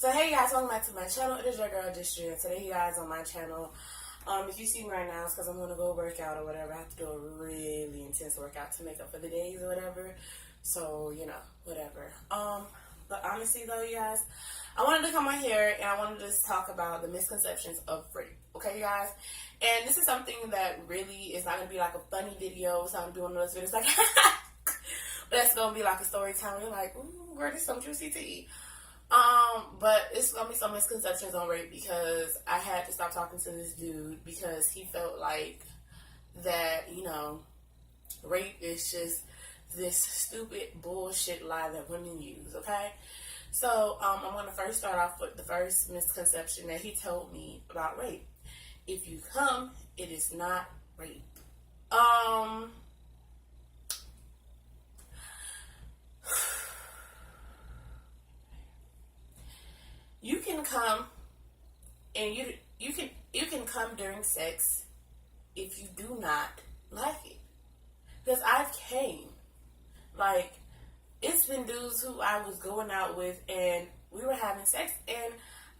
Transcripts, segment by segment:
So hey guys, welcome back to my channel. It is your girl Distria. Today you guys on my channel. If you see me right now, it's because I'm gonna go work out or whatever. I have to do a really intense workout to make up for the days or whatever. So whatever. But honestly though, you guys, I wanted to come on here and I wanted to just talk about the misconceptions of rape. Okay, you guys. And this is something that really is not gonna be like a funny video. It's not gonna be one of those videos like, but it's gonna be like a story time. You're like, ooh, girl, this is some juicy tea. But it's gonna be some misconceptions on rape because I had to stop talking to this dude because he felt like that, rape is just this stupid bullshit lie that women use, okay? So, I'm gonna first start off with the first misconception that he told me about rape. If you come, it is not rape. You can come and you can come during sex if you do not like it. Because I've came. Like, it's been dudes who I was going out with and we were having sex and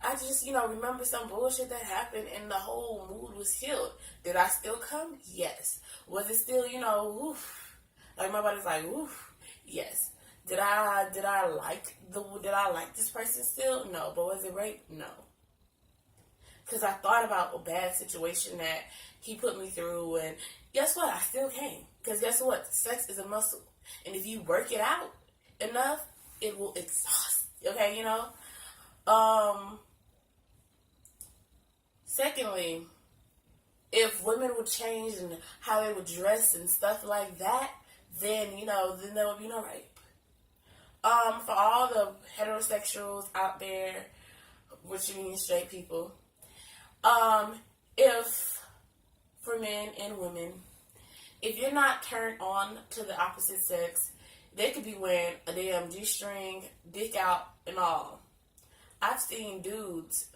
I just, remember some bullshit that happened and the whole mood was killed. Did I still come? Yes. Was it still, oof? Like my body's like, oof. Yes. Did I like this person still? No. But was it rape? No. Because I thought about a bad situation that he put me through, and guess what? I still came. Because guess what? Sex is a muscle, and if you work it out enough, it will exhaust. Okay, Secondly, if women would change and how they would dress and stuff like that, then then there would be no rape. For all the heterosexuals out there, which means straight people, if, for men and women, if you're not turned on to the opposite sex, they could be wearing a damn G-string, dick out, and all. I've seen dudes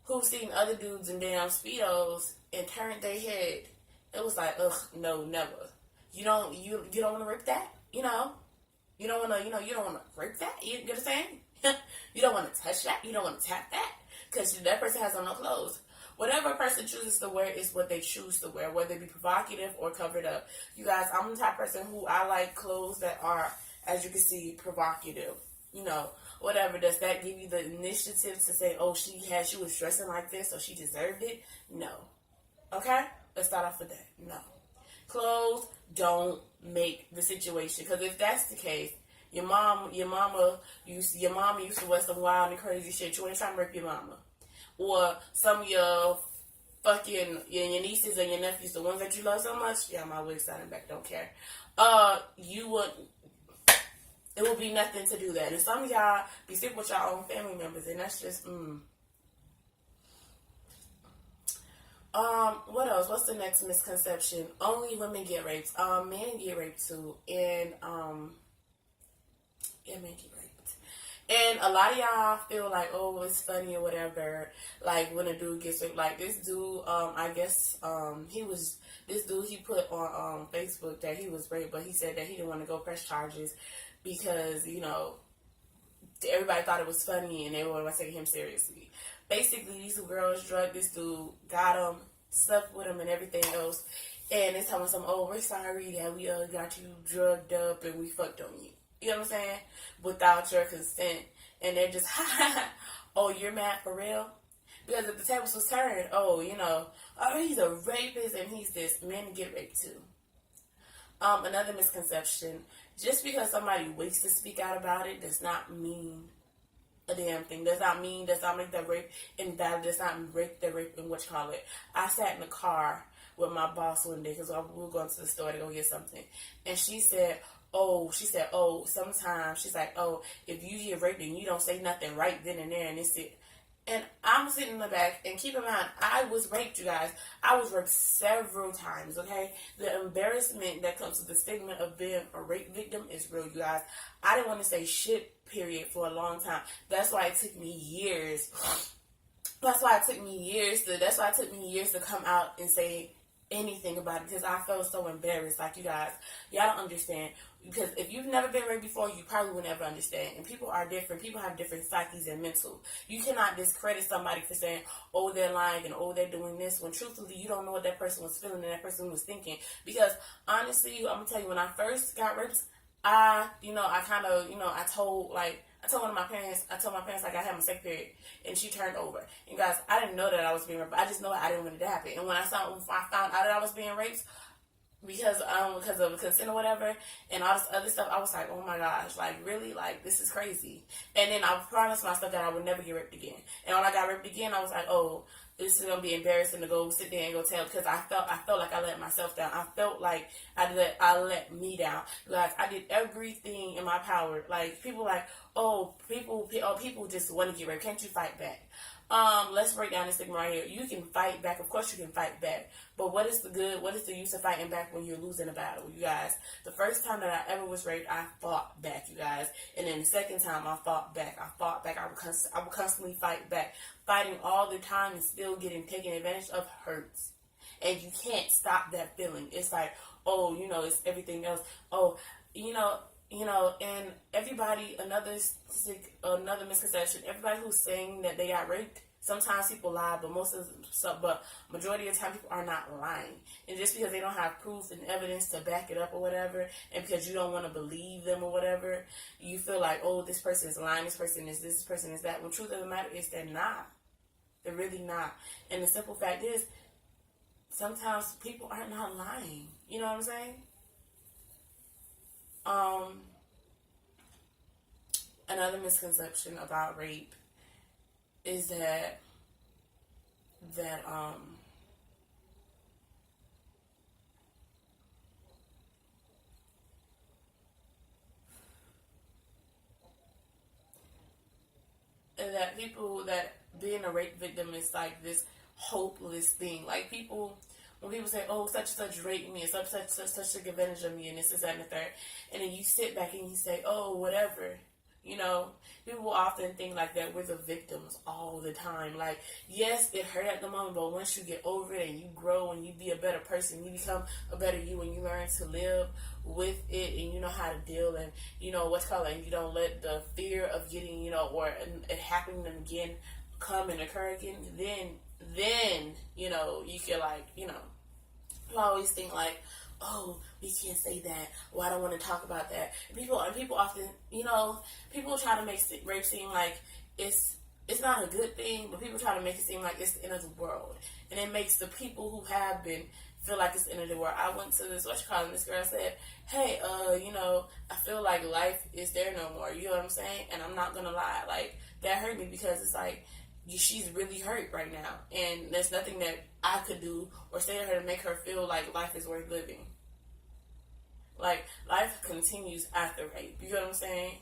who've seen other dudes in damn Speedos and turned their head. It was like, ugh, no, never. You don't want to rip that, You don't want to, you don't want to rape that. You get what I'm saying? You don't want to touch that. You don't want to tap that. Because that person has on no clothes. Whatever a person chooses to wear is what they choose to wear, whether it be provocative or covered up. You guys, I'm the type of person who I like clothes that are, as you can see, provocative. Whatever. Does that give you the initiative to say, oh, she was dressing like this, so she deserved it? No. Okay? Let's start off with that. No. Clothes don't make the situation, because if that's the case, your mama used to wear some wild and crazy shit. You ain't trying to rape your mama, or some of your your nieces and your nephews, the ones that you love so much. Yeah, my wig's standing back. Don't care. It would be nothing to do that. And some of y'all be sick with your own family members, and that's just What else? What's the next misconception? Only women get raped. Men get raped too. And, men get raped. And a lot of y'all feel like, oh, it's funny or whatever. Like, when a dude gets raped. Like, this dude, I guess, he put on Facebook that he was raped, but he said that he didn't want to go press charges because, everybody thought it was funny and everyone was taking him seriously. Basically, these two girls drugged this dude, got him, slept with him and everything else. And it's telling some, oh, we're sorry that we got you drugged up and we fucked on you. You know what I'm saying? Without your consent. And they're just, oh, you're mad for real? Because if the tables was turned, oh, he's a rapist and he's this. Men get raped too. Another misconception, just because somebody waits to speak out about it does not mean a damn thing. Does not make that rape invalid. Does not make the rape in I sat in the car with my boss one day because we were going to the store to go get something. And she said, sometimes, she's like, oh, if you get raped and you don't say nothing right then and there, and it's it. And I'm sitting in the back, and keep in mind, I was raped, you guys. I was raped several times, okay? The embarrassment that comes with the stigma of being a rape victim is real, you guys. I didn't want to say shit, period, for a long time. That's why it took me years. That's why it took me years to come out and say anything about it because I felt so embarrassed. Like, you guys, y'all don't understand. Because if you've never been raped before, you probably will never understand. And people are different. People have different psyches and mental. You cannot discredit somebody for saying, oh, they're lying and oh, they're doing this, when truthfully, you don't know what that person was feeling and that person was thinking. Because honestly, I'm going to tell you, when I first got raped, I told one of my parents, like I had my second period, and she turned over. And guys, I didn't know that I was being raped. I just know I didn't want it to happen. And when I found out that I was being raped, because of consent or whatever, and all this other stuff, I was like, oh my gosh, like really, like this is crazy. And then I promised myself that I would never get raped again. And when I got raped again, I was like, oh, this is gonna be embarrassing to go sit there and go tell, because I felt like I let myself down. I felt like I let me down. Like I did everything in my power. Like people people just want to get raped. Can't you fight back? Let's break down this stigma right here. You can fight back. Of course you can fight back. But what is the good? What is the use of fighting back when you're losing a battle, you guys? The first time that I ever was raped, I fought back, you guys. And then the second time I fought back. I would constantly fight back. Fighting all the time and still getting taken advantage of hurts. And you can't stop that feeling. It's like, oh, it's everything else. Oh, and everybody, another misconception, everybody who's saying that they got raped, sometimes people lie, but majority of the time people are not lying. And just because they don't have proof and evidence to back it up or whatever, and because you don't want to believe them or whatever, you feel like, oh, this person is lying, this person is this person is that. When the truth of the matter is they're not. They're really not. And the simple fact is, sometimes people are not lying. You know what I'm saying? Another misconception about rape is that that being a rape victim is like this hopeless thing. Like when people say, oh, such and such raped me, and such took advantage of me, and this, that, and the third, and then you sit back and you say, oh, whatever. People often think like that we're the victims all the time. Like, yes, it hurt at the moment, but once you get over it and you grow and you be a better person, you become a better you, and you learn to live with it, and you know how to deal, and and you don't let the fear of getting, or it happening again come and occur again, then you can you always think like, oh, we can't say that. Well, I don't want to talk about that. People often, people try to make rape seem like it's not a good thing, but people try to make it seem like it's the end of the world, and it makes the people who have been feel like it's the end of the world. I went to this this girl said, hey, I feel like life is there no more. You know what I'm saying? And I'm not gonna lie, like that hurt me, because it's like, she's really hurt right now, and there's nothing that I could do or say to her to make her feel like life is worth living. Like, life continues after rape. You know what I'm saying?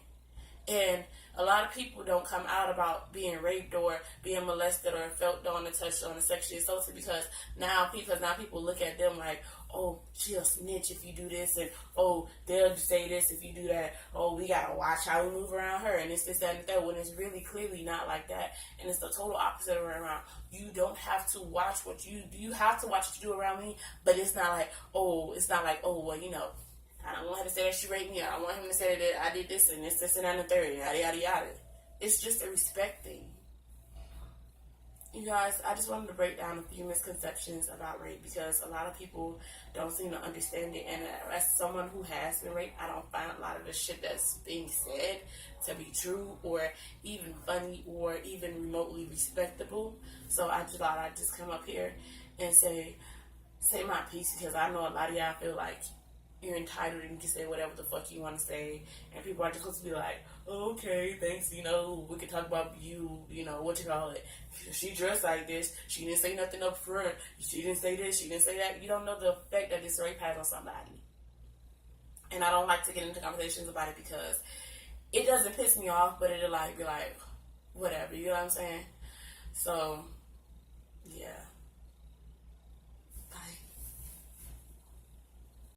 And a lot of people don't come out about being raped or being molested or felt on and touched on and sexually assaulted, because now people look at them like, oh, she'll snitch if you do this, and oh, they'll say this if you do that. Oh, we gotta watch how we move around her, and it's this, that, and that. When it's really clearly not like that, and it's the total opposite around. You don't have to watch what you do. You have to watch what you do around me, but it's not like, oh, well, I don't want her to say that she raped me. I don't want him to say that I did this and this, and that, and the third, yada, yada, yada. It's just a respect thing. You guys, I just wanted to break down a few misconceptions about rape, because a lot of people don't seem to understand it. And as someone who has been raped, I don't find a lot of the shit that's being said to be true or even funny or even remotely respectable. So I just thought I'd just come up here and say my piece, because I know a lot of y'all feel like you're entitled and you can say whatever the fuck you want to say, and people are just supposed to be like, oh, okay, thanks, we can talk about you, she dressed like this, she didn't say nothing up front, she didn't say this, she didn't say that. You don't know the effect that this rape has on somebody. And I don't like to get into conversations about it, because it doesn't piss me off, but it'll be like, whatever, you know what I'm saying? So, yeah.